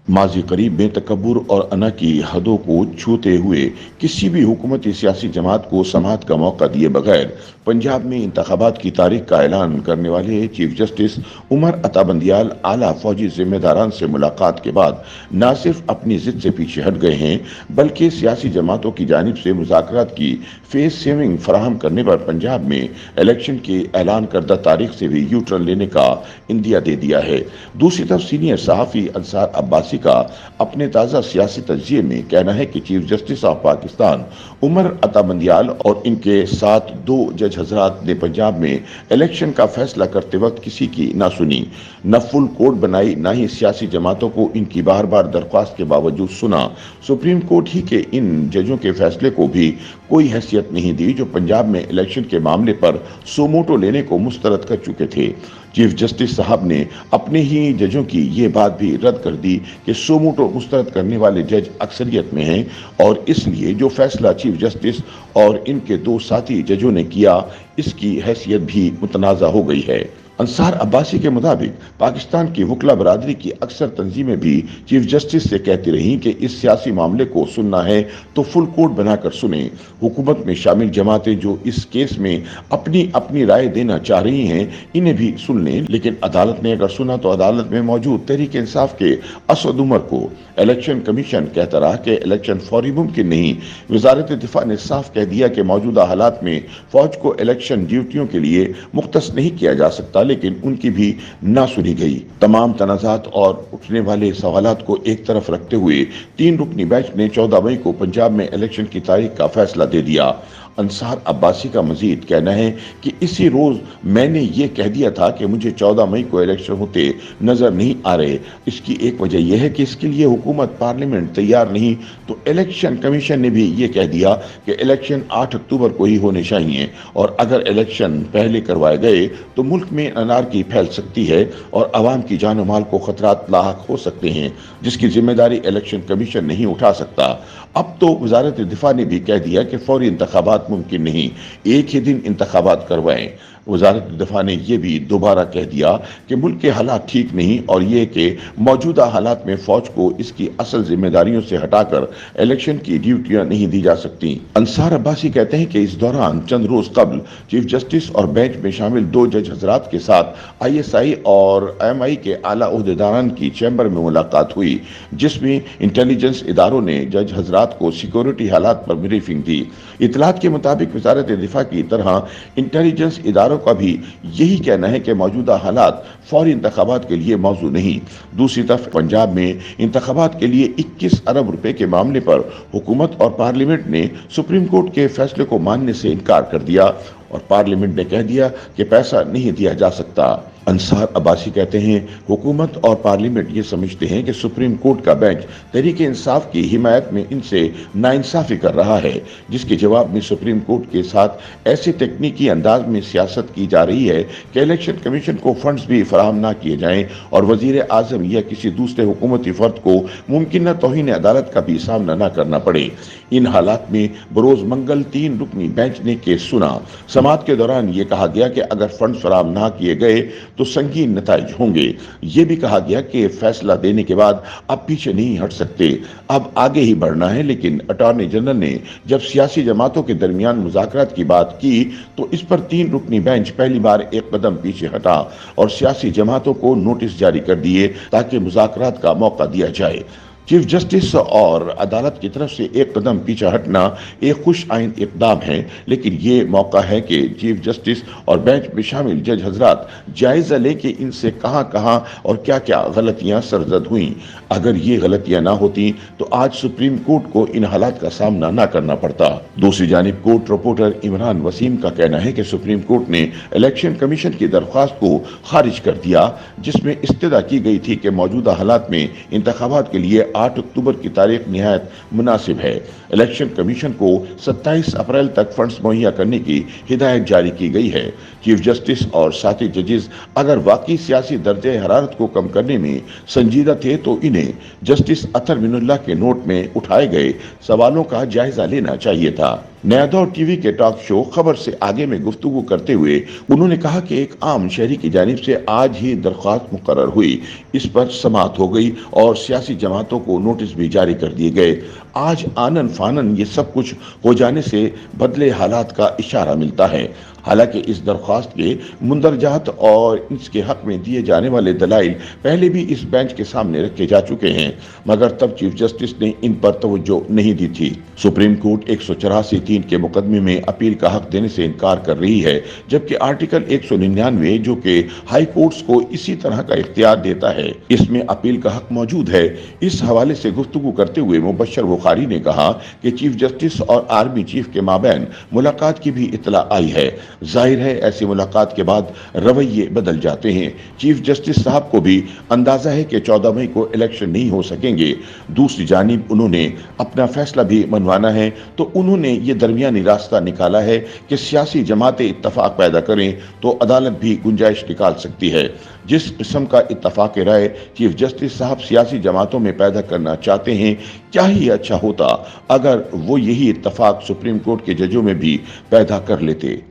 माजी करीब में तकब्बुर और अना की हदों को छूते हुए किसी भी हुकूमती सियासी जमात को समाअत का मौका दिए बगैर पंजाब में इंतखाबात की तारीख का ऐलान करने वाले चीफ जस्टिस उमर अता बंदियाल आला फौजी जिम्मेदारान से मुलाकात के बाद न सिर्फ अपनी जिद से पीछे हट गए हैं बल्कि सियासी जमातों की जानिब से मुज़ाकरात की फेस सेविंग फराहम करने पर पंजाब में इलेक्शन के ऐलान करदा तारीख से भी यू टर्न लेने का इंदिया दे दिया है। दूसरी तरफ सीनियर सहाफ़ी अंसार अब्बासी का अपने ताज़ा सियासी तज्जिये में कहना है कि chief justice of Pakistan Umar Ata Bandial और इनके साथ दो जज हजरात ने पंजाब में इलेक्शन का फैसला करते वक्त किसी की ना सुनी, न फुल कोर्ट बनाई, न ही सियासी जमातों को इनकी बार बार दरख्वास्त के बावजूद सुना। सुप्रीम कोर्ट ही के इन जजों के फैसले को भी कोई हैसियत नहीं दी जो पंजाब में इलेक्शन के मामले पर सोमोटो लेने को मुस्तरद कर चुके थे। चीफ जस्टिस साहब ने अपने ही जजों की ये बात भी रद्द कर दी कि सोमोटो मुस्तरद करने वाले जज अक्सरियत में हैं और इसलिए जो फैसला चीफ जस्टिस और इनके दो साथी जजों ने किया इसकी हैसियत भी मुतनाज़ा हो गई है। अंसार अब्बासी के मुताबिक पाकिस्तान की वकला बरादरी की अक्सर तंजीमें भी चीफ जस्टिस से कहती रहीं कि इस सियासी मामले को सुनना है तो फुल कोर्ट बनाकर सुने। हुकूमत में शामिल जमातें जो इस केस में अपनी अपनी राय देना चाह रही हैं इन्हें भी सुन लें, लेकिन अदालत ने अगर सुना तो अदालत में मौजूद तहरीक इंसाफ के असद उमर को इलेक्शन कमीशन कहता रहा कि इलेक्शन फौरी मुमकिन नहीं। वजारत दिफा ने साफ कह दिया कि मौजूदा हालात में फौज को इलेक्शन ड्यूटियों के लिए मुख्तस नहीं किया जा सकता, लेकिन उनकी भी ना सुनी गई। तमाम तनाज़ात और उठने वाले सवालात को एक तरफ रखते हुए 3 रुकनी बेंच ने 14 मई को पंजाब में इलेक्शन की तारीख का फैसला दे दिया। अंसार अब्बासी का मजीद कहना है कि इसी रोज मैंने ये कह दिया था कि मुझे 14 मई को इलेक्शन होते नजर नहीं आ रहे। इसकी एक वजह यह है कि इसके लिए हुकूमत पार्लियामेंट तैयार नहीं, तो इलेक्शन कमीशन ने भी ये कह दिया कि इलेक्शन 8 अक्टूबर को ही होने चाहिए और अगर इलेक्शन पहले करवाए गए तो मुल्क में अनारकी फैल सकती है और अवाम की जान और माल को खतरात लाहक हो सकते हैं, जिसकी जिम्मेदारी इलेक्शन कमीशन नहीं उठा सकता। अब तो वजारत दिफा ने भी कह दिया कि फौरी इंतखाबात मुमकिन नहीं, एक ही दिन इंतखाबात करवाएं। वजारत दिफा ने यह भी दोबारा कह दिया कि मुल्क के हालात ठीक नहीं और ये कि मौजूदा हालात में फौज को इसकी असल जिम्मेदारियों से हटाकर इलेक्शन की ड्यूटियां नहीं दी जा सकती। अंसार अब्बासी कहते हैं कि इस दौरान चंद रोज कबल चीफ जस्टिस और बेंच में शामिल 2 जज हजरात के साथ ISI और MI के आला ओहदेदारान की चैम्बर में मुलाकात हुई, जिसमें इंटेलिजेंस इदारों ने जज हजरात को सिक्योरिटी हालात पर ब्रीफिंग दी। इतलात के मुताबिक वजारत दिफा की तरह इंटेलिजेंस इदारों का भी यही कहना है कि मौजूदा हालात फौरी इंतखाबात के लिए मौजू नहीं। दूसरी तरफ पंजाब में इंतखाबात के लिए 21 अरब रुपए के मामले पर हुकूमत और पार्लियामेंट ने सुप्रीम कोर्ट के फैसले को मानने से इनकार कर दिया और पार्लियामेंट ने कह दिया कि पैसा नहीं दिया जा सकता। अंसार अब्बासी कहते हैं हुकूमत और पार्लियामेंट ये समझते हैं कि सुप्रीम कोर्ट का बेंच तहरीक इंसाफ की हिमायत में इनसे नाइंसाफी कर रहा है, जिसके जवाब में सुप्रीम कोर्ट के साथ ऐसे तकनीकी अंदाज में सियासत की जा रही है कि इलेक्शन कमीशन को फंड्स भी फराहम ना किए जाएं और वजीर आजम या किसी दूसरे हुकूमती फर्द को मुमकिन तौहीन अदालत का भी सामना न करना पड़े। इन हालात में बरोज मंगल 3 रुकनी बेंच ने केस सुना। समाअत के दौरान ये कहा गया कि अगर फंड फराहम ना किए गए तो संगीन नताइज होंगे। ये भी कहा गया कि फैसला देने के बाद अब पीछे नहीं हट सकते, अब आगे ही बढ़ना है। लेकिन अटॉर्नी जनरल ने जब सियासी जमातों के दरमियान मुज़ाकरात की बात की तो इस पर 3 रुकनी बेंच पहली बार एक कदम पीछे हटा और सियासी जमातों को नोटिस जारी कर दिए ताकि मुज़ाकरात का मौका दिया जाए। चीफ जस्टिस और अदालत की तरफ से एक कदम पीछे हटना एक खुश आइन इक़दाम है, लेकिन ये मौका है कि चीफ जस्टिस और बेंच में शामिल जज हजरात जायजा ले कि इनसे कहां कहां और क्या क्या गलतियां सरजद हुई। अगर ये गलतियां ना होती तो आज सुप्रीम कोर्ट को इन हालात का सामना ना करना पड़ता। दूसरी जानिब कोर्ट रिपोर्टर इमरान वसीम का कहना है कि सुप्रीम कोर्ट ने इलेक्शन कमीशन की दरख्वास्त को खारिज कर दिया, जिसमें इस्तदा की गई थी कि मौजूदा हालात में इंतखाबात के लिए 8 अक्टूबर की तारीख निहायत मुनासिब है। इलेक्शन कमीशन को 27 अप्रैल तक फंड्स मुहैया करने की हिदायत जारी की गई है। चीफ जस्टिस और साथी जजेस अगर वाकई सियासी दर्जे हरारत को कम करने में संजीदा थे तो इन्हें जस्टिस अतर मिनुल्लाह के नोट में उठाए गए सवालों का जायजा लेना चाहिए था। नया दौर टीवी के टॉक शो खबर से आगे में गुफ्तगू करते हुए उन्होंने कहा कि एक आम शहरी की जानिब से आज ही दरख्वास्त मुकर्रर हुई, इस पर समाअत हो गई और सियासी जमातों को नोटिस भी जारी कर दिए गए। आज आनन फानन ये सब कुछ हो जाने से बदले हालात का इशारा मिलता है। हालांकि इस दरख्वास्त के मुंदरजात और इसके हक में दिए जाने वाले दलाइल पहले भी इस बेंच के सामने रखे जा चुके हैं, मगर तब चीफ जस्टिस ने इन पर तवज्जो नहीं दी थी। सुप्रीम कोर्ट 184(3) के मुकदमे में अपील का हक देने से इनकार कर रही है, जबकि आर्टिकल 199 जो कि हाई कोर्ट्स को इसी तरह का इख्तियार देता है, इसमें अपील का हक मौजूद है। इस हवाले से गुफ्तगू करते हुए मुबश्शिर बुखारी ने कहा कि चीफ जस्टिस और आर्मी चीफ के माबैन मुलाकात की भी इत्तला आई है। जाहिर है ऐसी मुलाकात के बाद रवैये बदल जाते हैं। चीफ जस्टिस साहब को भी अंदाजा है कि 14 मई को इलेक्शन नहीं हो सकेंगे। दूसरी जानिब उन्होंने अपना फैसला भी मनवाना है, तो उन्होंने ये दरमियानी रास्ता निकाला है कि सियासी जमातें इत्तफाक पैदा करें तो अदालत भी गुंजाइश निकाल सकती है। जिस किस्म का इत्तफाक राय चीफ जस्टिस साहब सियासी जमातों में पैदा करना चाहते हैं, क्या ही अच्छा होता अगर वो यही इत्तफाक सुप्रीम कोर्ट के जजों में भी पैदा कर लेते।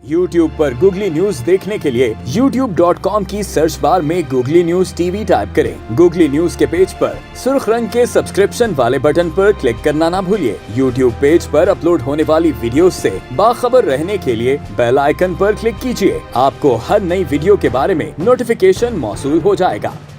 YouTube पर गूगली न्यूज देखने के लिए youtube.com की सर्च बार में गूगली न्यूज टीवी टाइप करें। गूगली न्यूज के पेज पर सुर्ख रंग के सब्सक्रिप्शन वाले बटन पर क्लिक करना ना भूलिए। YouTube पेज पर अपलोड होने वाली वीडियोस से बाखबर रहने के लिए बेल आइकन पर क्लिक कीजिए। आपको हर नई वीडियो के बारे में नोटिफिकेशन मौसूल हो जाएगा।